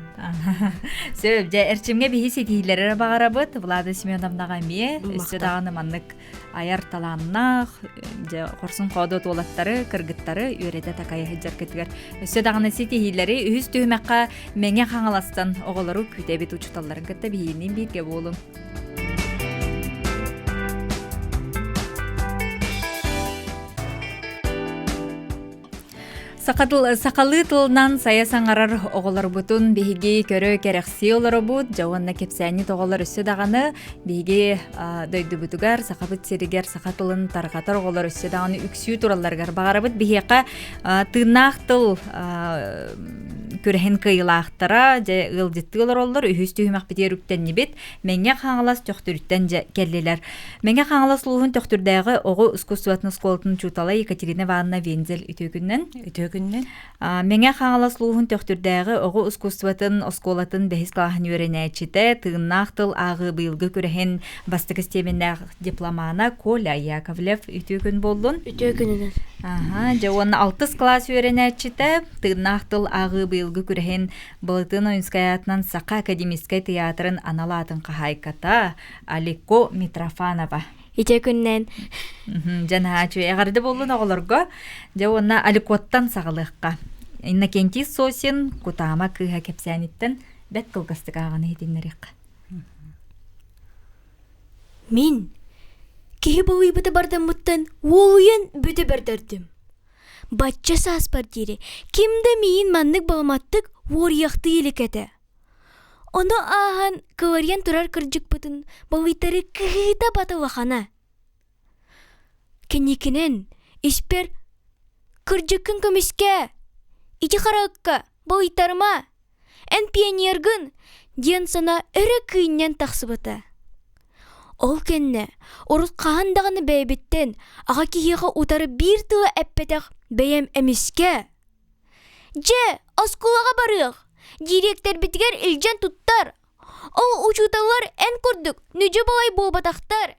Сөп же эрчимге бихис итилерге багарабыт Влада Семеновнага ме өстөдаганы маннык аяр таланнах же корсун кодот олаттары кыргыттары үрете такай хеджер кетигер. Өстөдаганы ситилери үз түймәккә меңе хаңаластан оголору күтебит учуталларын кытта бихинин бирге болум. Сақалы тылынан саясаңарар оғылар бұтын бейге көрі керекси олары бұд, жауанна кепсәні тоғылар үсі дағаны бейге дөйді бұтығар, сақабыт серігер сақатылын тарғатар оғылар үсі дағаны үксүй тураларғар бағары бұд, бейге тыңнақ тыл көрәхін кыйлақтара, же ылдеттігілер олар үйісті үймақ бітер үктен небет, мәңе қаңылас төқтүріттен келелер. Мәңе қаңылас луғын төқтүрдәғы оғы искусстватын сколтын чутала Екатерина Ивановна Вензель үтөгіннен. Мәңе қаңылас луғын төқтүрдәғы оғы искусстватын осколатын бәхіс қалағын өренәчіті, тыңнақ тыл ағы бұйылғы көрәхін бастығы стеменнәғ дипломана Коля Яковлев үтөгін болдың. Үтөгінінен. Жауан 6 класс өренәчіті, тыңнақ тыл ағы бұйылғы көрәхін Былытын ойынскаятынан Сақа академискай театрын аналатын қағайката Алико Митрофанова. Үтөгіннен. Жана чуй ағарды болуын оғылырға, жауанна Аликоттан сағылыққа. Иннокентий Сосин кутама кыға кепсәниттен бәт қылғыстық ағаны етінлеріққа. Мен кеге бұл үйбіті бардым мұттан ол үйен бүті бәрдірдім. Батча сас бар дере, кемді мейін маннық балматтық орияқты елікеті. Оны ағын көвариян тұрар кірджік бұтын балыйтары күйіта батылақана. Кенекінен іспер кірджікін көміске, иті қараққа балыйтарыма, ән пионергін ден сана әрі күйінен тақсы бұты. Ол кенне, орыс қағандағаны бәйбеттен, аға кегеға ұтары бір тылы әппетақ бәйем әміске. Же, аскулаға барық, директор бітігер үлжен тұттар. Ол ұчуталар ән көрдік, нүджі балай болбатақтар.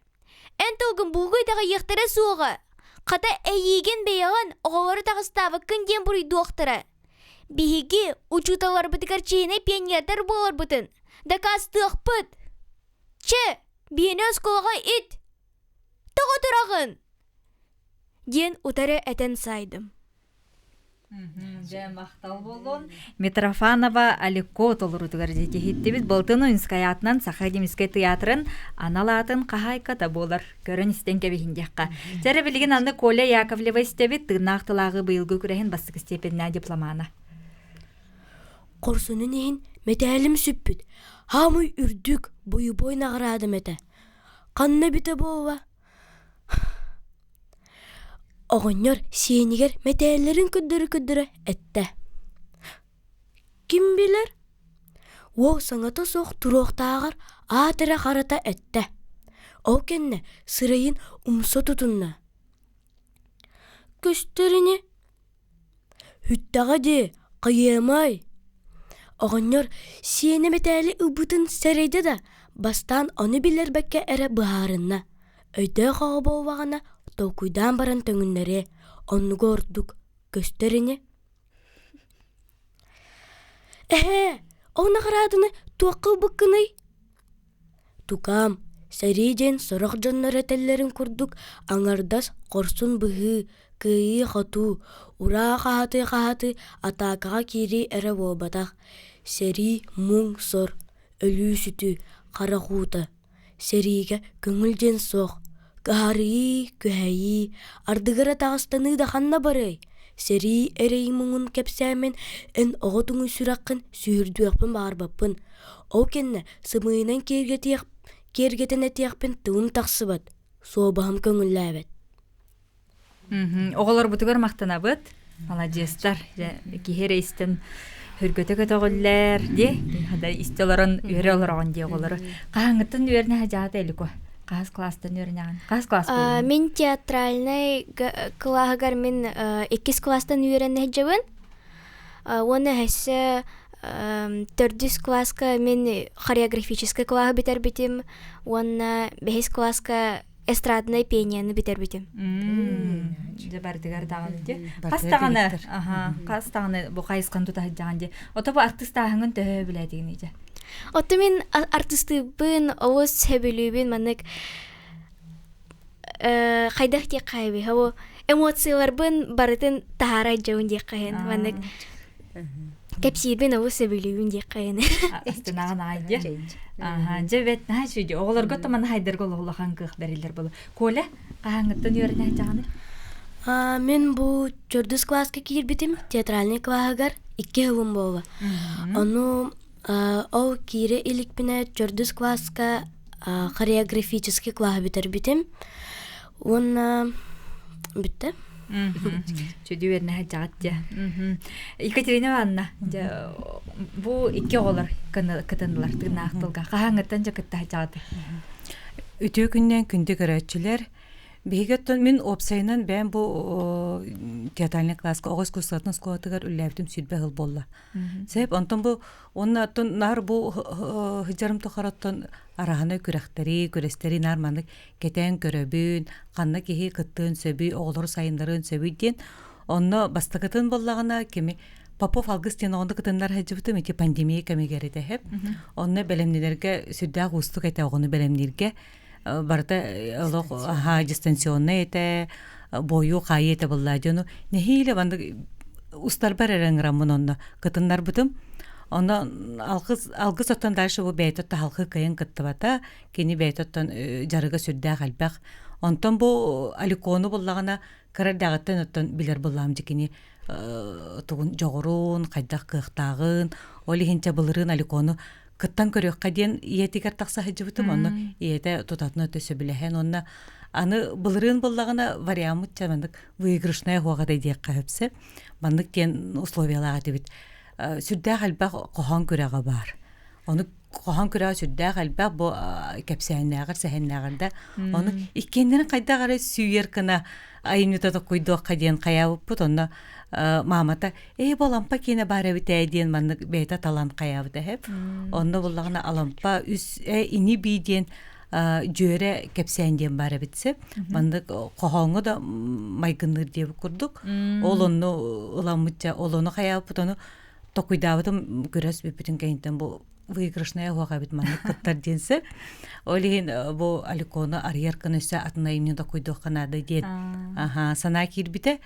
Ән тұлғын бұлғайдағы ектері суға. Қата әйеген бәйіған оғалары тағыстағы күнден бұрый дуақтары. Бейге ұчуталар бітігер чейіне пионердар болар бұтын. Дақастық бұт. Че, бейіні аскулаға ит. Тұғы тұрағын. Ден ұтары әтен сайдым. Же мақтал болуын. Митрофанова Алико толырудығар жеке хеттебіз Былтын ойынскаятынан Сақа академискай театрын аналатын қағайката болар. Көрін істен кәбехіндеққа. Жәрі білген аны Коля Яковлева істебет тыңнақтылағы бұйылғы күрәхін бастық степенна дипломана. Қорсының ең мәтәлім сүппіт. Хамый үрдік бұй нағырады мәті. Қанна біті болуа. Оғынер сенегер мәтәлерін күддірі әтті. Кім білер? Ол саңаты соқ тұруқтағыр атыра қарата әтті. Ол кенне сырайын умса тутунна. Көстеріне хүттаға де қайымай. Оғаннар сиене метәлі ұбытын сәрейді да бастан оны білер бәкке әрі бұхарынна. Өйді қаға болвағына тоқуйдан баран төңінлері оны көрдік көстеріне. Оны қарадыны туаққыл бұққынай. Тукам, сәрейден сұрық жаннар әтәлерін көрдік, аңардас қорсын бұғы, күйі қату, ура қағаты атақаға кері әрі болбатақ. Сәрей мұң сор, өлі сүті, қарақуыты. Сәрейге көңілден соқ, қағарыи, көйі, ардығыра тағыстаны да қанна барай. Сәрей әрей мұңын кәпсәмен ән оғытыңы сүраққын сүйірдуақпын бағарбаппын. Ол кенне сымыйынан кергетен әтияқпен тұғым тақсы бат. Собағым көңілі әбет. Оғалар бұтығар мақтана бұд. Молодестар. Кехер ейстін хүргөті көтіғілер де. Истеларын үйері олараған де оғалары. Қағыңыттың үйеріне хажағаты әлі ко? Қағыз кластан үйерінеған. Қағыз класс болуын? Мен театральный клағығар мен 2 кластан үйеріне хажабын. Оны әсі 4 класска мен хореографический клағы бітер бітім. Оны 5 класска эстрадный пенияны бітер бітім. Бардығар дағын де. Қастағаны бұл қайысқан тұта хажаған де. Ота бұл артыстағыңын төхі біләдігін еді. Отто мен артысты бін, оғыз сөбілі бін, манық қайдақ дек қайбы. Эмоциялар бін барытын тағара жауын дек қайын. Манық кәпсейд бін оғыз сөбілі бін дек қайын. Астынағын айды. Жебет, оғылар көттімін хайдырғы олғылаған қық бәрелер болу. Колі, қағаңыттың өріне жағаны? Мен бұл 4 класска кейір бітім, театральный клағығар 2 ғылым болу. Оны ол кейірі илікпіне 4 класска хореографический клағы бітір бітім. Оны бітті. Чөді өріне жағат де. Екатерина Ивановна, бұл 2 оғылар кытындылар тыңнақтылға. Қағаңыттың жақытта жағаты? Үтө күннен күнді көрәтчілер. Бейгеттен мен опсайынан бән бұл театральный класска оғыз көстатын скуатығар үлләбітім сүрбе ғыл болла. Сәйіп, онтан бұл, оның аттан нар бұл хыджарым тұқараттан арағаны көрәқтері, көрестері нарманық кетен көрөбін, қанна кеге қыттын сөбі, оғылыр сайындарын сөбі ден, оны бастықытын боллағына кеме Попов алгыс тен оғынды қытындар хәджібітім, еке пандемия кәмегері дәхіп, оны бәлемнелерге сүрдәғ ұстық әті оғыны бәлемнелерге барта олох дистанционный это бою кайы это булла жону нехиле банды устар бар эреңрамын онда кытындар бутум онда алгыс оттан дальше бу бейтотта халкы кайын кыттыбата кени бейтоттан жарыга сүрдә галбак онтон бу аликону буллагана карадагыттан оттан билер буллам жикини тугун жогорун кайдак кыктагын олихинче булырын аликону кыттан көрөккө ден иетигер такса хыжыбытым онно иете тутатны төсө билehen онна аны былырын буллагына вариамыт чамандык выигрышная хуага дейдек кайыпсы мандык ден условиялага дебит сүрдә халба кохан көрәгә бар оны кохан көрәгә сүрдә халба бу кепсәннәгәр сәһәннәгәрдә оны иккендән кайда гары сүйер кына айнута да койдо каден каябып онна мамата балампа кине бары битәден манны бейта талант каябыды хеп онда буллагына алампа үс ини биден җөре кепсәндән бары битсе манны кохоңы да майгыныр дип курдук олонны уламытча олоны каябып тоны токуйдабыдым көрәс битен кәйнтән бу выигрышная хуага бит манны кыттар денсе олин бу аликоны арьер кынысы атнайны да койдо канада ден сана кирбите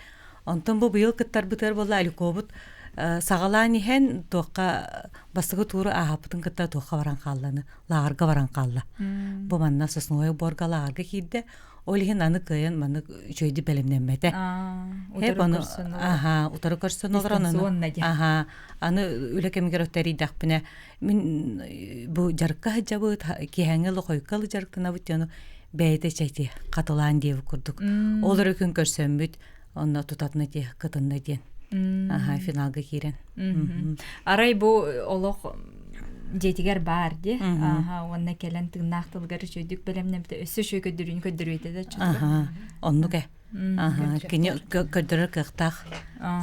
онтон бу быйыл кыттар бытар болла аликобут сагалани хен тока бастыгы туру ахаптын кытта тока баран калланы лагарга баран калла бу манна сосновой борга лагарга кидде олин аны кыйын маны жойди белемнемете утары көрсөн олар аны үлекемгер өттери дакпыне мен бу жарыкка хаджабыт киһәңе лохойкалы жарыктана бутяны бәйте чайти катылан дип курдук олар өкүн көрсөнбүт онна тутатны ди кытынны ден финалга кирен арай бу олох жетигер бар де. Онна келен тыгнактылгар чөйдүк белемнемде өссө шөйкөдүрүн көдүрүйтө да чөтө. Онну ке. Кини көдүрөр кыктак.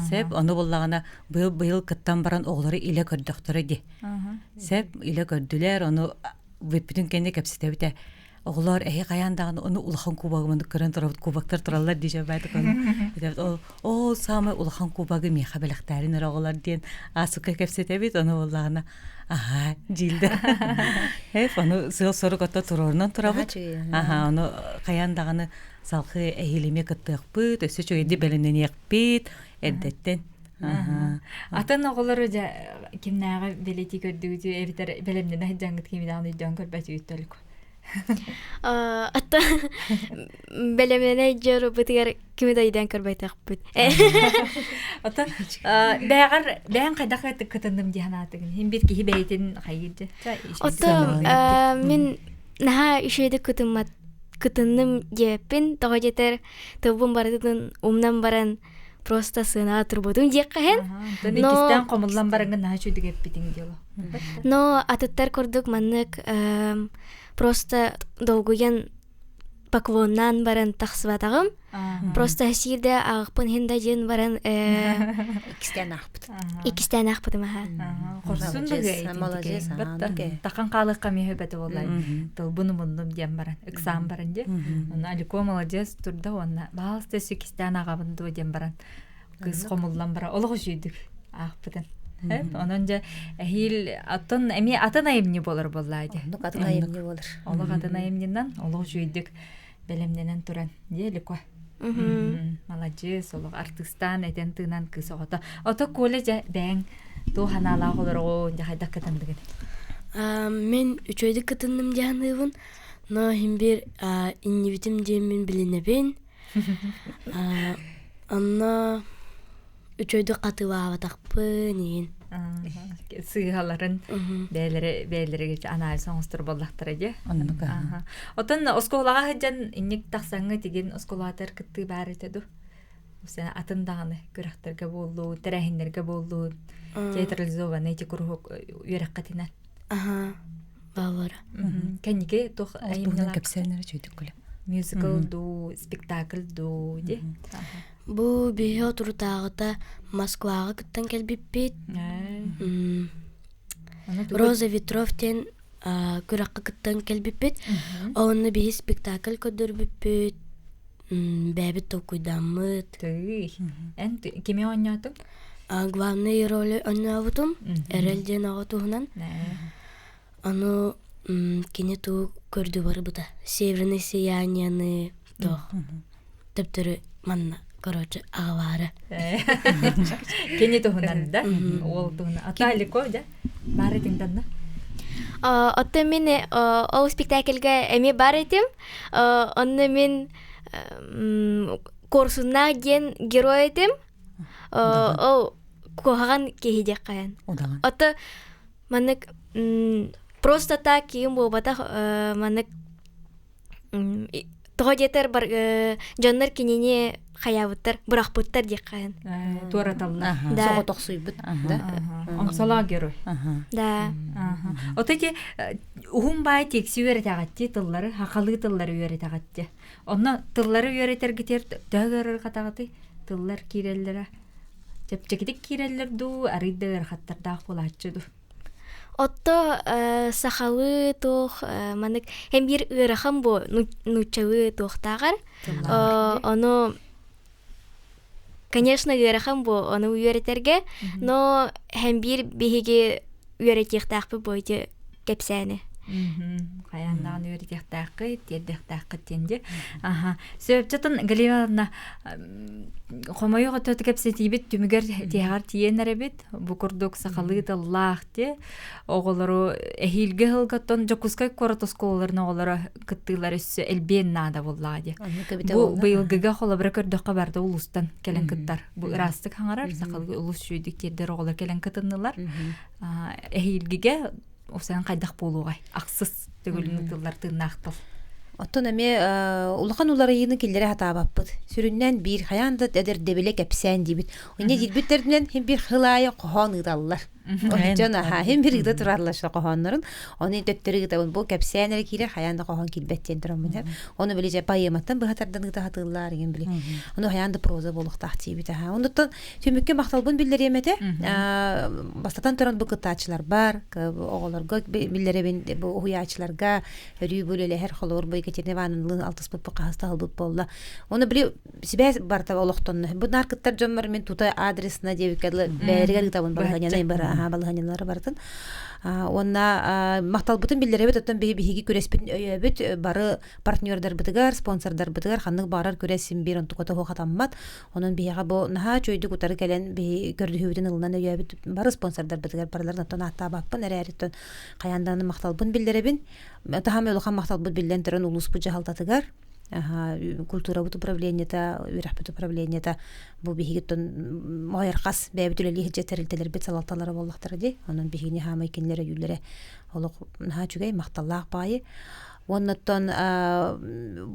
Сеп ону буллагана быйыл кыттан баран оглары иле көрдөктөрү ди. Сеп иле көрдүлөр, ону бүтүн кенде кепсетебите. Оглар каяндагы ону улахан кубагымын көрөн турат кубактар тураллар дije байты кону. О самый улахан кубагы меха белектәрин оглар ден асыка кепсетебит ону буллагана. Жилде. Ону сору катта турорунан турабыт. Ону каяндагыны салхы эхилеме кыттыкпыт, өсө чөйдү беленен якпыт, эддеттен. Атын оголору жа кимнага белети көрдүгү эбитер белемден жангыт кимдагы жан көрбөт үттөлүк. Ата белемене жөрү бытыгар кимдайдан көрбөйтөкпүт. Ата бәгәр кайдак кытындым диханатыгын. Хим бир ки бейтин хайырды. Ата мен наха ишеде кытынным жепин тога жетер тобун бардын умнан баран просто сына турбудум жеккен. Тонекистен комуллан баранган наха чөйдүк эппитин дело. Но атыттар көрдүк маннык просто долгуян поклоннан баран тахсыбатагым. Просто хасирде агыпын хинда жен баран икистен акпыт маха. Молодец. Такан калыкка мехебети боллай. Толбуну бундум дем баран, ыксам баран же. Аны алико молодец турда онна. Балсты икистен агабынды дем баран. Кыз комуллан бара олого жүйдүк акпытын. Онон же хил атын эми атын айымны болор боллайды. Атын айымны болор. Олог атын айымнан олог жүйдүк белемненен туран. Делико. Молодец, олог артыстан этен тынан кыз ото. Ото коллеж бәң ту ханала голорго жайда кытындыгын. Мен үчөйдү кытындым жаныйбын. Но химбир иннибитим жемин билинебин. Анна үчөйдү катыбаабатакпын. Сыйгаларын бээлерге анализ оңостур боллактыр же. Отон осколага хыжан инник таксаңы деген осколатыр кытты бар этеду. Сен атындаганы көрөктөргө болду, терехиндерге болду. Театрализованы эти круг үйрөккатина. Балара. Кеннике тох айымнала кепсенер чөйдүк көлө. Мюзикл ду, спектакль ду де. Бу бихе отурутаагыта Москвага кыттан келбиппит. Роза Ветровтен күракка кыттан келбиппит. Онны бихи спектакль көдөрбүппит. Бәбит токуйдаммыт. Эн кеме ойнатым? Главный роли ойнабытым. Эрелден агатуунан. Аны кинету көрдү барыбыта. Северное сиянияны тох. Төптөрү манна. Короче, агавары. Кене тухунан да? Ол тухунан. Аталико, да? Бары тиңданна? Отто мен ол спектакльга эми бар этим. Онны мен корсунна ген герой этим. Ол кохаган кехидек каян. Отто манык просто так кийим болбата манык тога жетер бар жаннар кинене хаябыттар, буракпыттар дек каян. Туараталла. Сого токсуйбут. Омсала герой. Да. Отети ухун бай текси үйрөтөгатти тыллары, хакалы тыллары үйрөтөгатти. Онна тыллары үйрөтергитер дөгөр катагаты тыллар киреллер. Чепчекитик киреллер ду, арыдыр хаттарда болаччыду. Отто сахалы тох манык hem bir ырахам бу нучавы тохтагар. Оно конечно ырахам бу ону үйрөтерге, но hem bir беге үйрөтектакпы бойты кепсәне. Каяндан үйрөтектакы, тедектакы тенде. Сөпчөтөн Галиевна комойго төтөкепсетибит түмүгөр тиягар тиенеребит. Бу курдук сакалы таллахте. Оголору эхилге хылгаттан жокускай коротосколларына оголора кыттылар өссө элбен нада боллади. Бу быйылгыга холобра көрдөккө барды улустан келен кыттар. Бу ырастык хаңарар сакалгы улус жүйдүк тердер оголор келен кытыннылар. Эхилгеге осан кайдак болуугай аксыз төгүлүнү тыллар тыынактал. Оттон эме улахан уларыйыны киллере хатаабаппыт. Сүрүннен бир хаянда дедер дебеле кепсен дибит. Ойне дилбиттерден hem bir хылая кохон ыдаллар. Жана хем биригде турарлаша кохоннорун. Оны төттөрү гитабын бу кепсенер кире хаянда кохон килбеттен турамын деп. Оны билеже поэматтан быхатардан гыта хатыллар деген биле. Оны хаянда проза болуктак тийбите. Ондуттан төмөккө макталбын билдеремете. Бастатан туран бу кытачлар бар. Оголорго билдеребин бу уячларга өрүү бөлеле хер холор бу Екатеринованын 60 бу каста албыт болла. Оны биле себе барта олоктон. Бу наркыттар жоммар мен тута адресна дебикадлы бәригер гитабын балганяны бар. Балганялары бартын. Онна макталбытын билдеребет оттан биһиги күреспин өйөбүт бары партнердар бытыгар, спонсордар бытыгар ханнык барар күресин бир онтуката хатаммат. Онун биһига бу наха чөйдү кутары келен би көрдүһүбүтүн ылынан өйөбүт бары спонсордар бытыгар барларын оттан атта баппын эрәриттен каяндан макталбын билдеребин. Тахам улхан макталбыт билден төрөн улус бу жахалтатыгар. Культура бут управлениета, үрәхбет управлениета бу бигиттен майыркас бәбитүлели хәҗәтәрелтәләр бит салатталары боллактыр ди. Анын бигине һәм икенләре юлләре олык наһа чүгәй макталлак байы. Оннан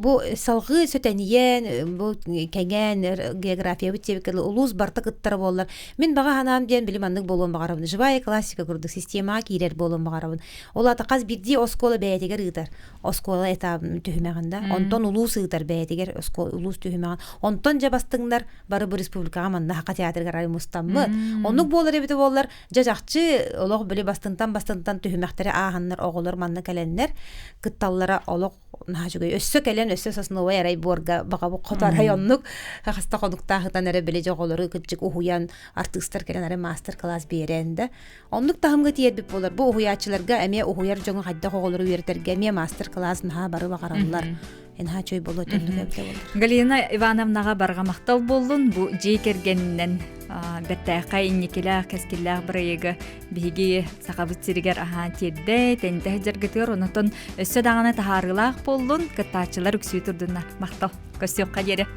бу салгы сөтәниен, бу кәгән география бит тебекеле улус барта кыттар боллар. Мен бага ханам дигән билиманлык болуын багарабын. Живая классика курдык система кирер болуын багарабын. Ола тақаз бирди оскола бәятигер ыйтар. Оскола этап төһмәгәндә. Онтон улус ыйтар бәятигер оскола улус төһмәгән. Онтон жабастыңдар бары бу республикага манна хака театрга рай мустаммы. Онук болар эбите болар жажакчы олог биле бастынтан төһмәктәре аханнар оголор манна кәленнәр кыттал олог нажугай өссө келен өссө сосновой арай борга бага бу котар районнук хаста конукта хатан эре биле жоголору кычык ухуян артисттер келен аре мастер класс беренде оннук тахымга тиербип болар бу ухуячыларга эме ухуяр жоңо хайда коголору бертерге эме мастер класс наха бары багараллар энха чөй болот өндүгөбүтө болду. Галина Ивановнага барга мактал болдун бу жей кергенинен беттәкай инникелә кескилләр бирәге биги сакабыт сиригер ахан тедде тенде жергетер онотон өссө даганы тахарылак болдун кытачылар үксү турдунна мактал көсөк кадере.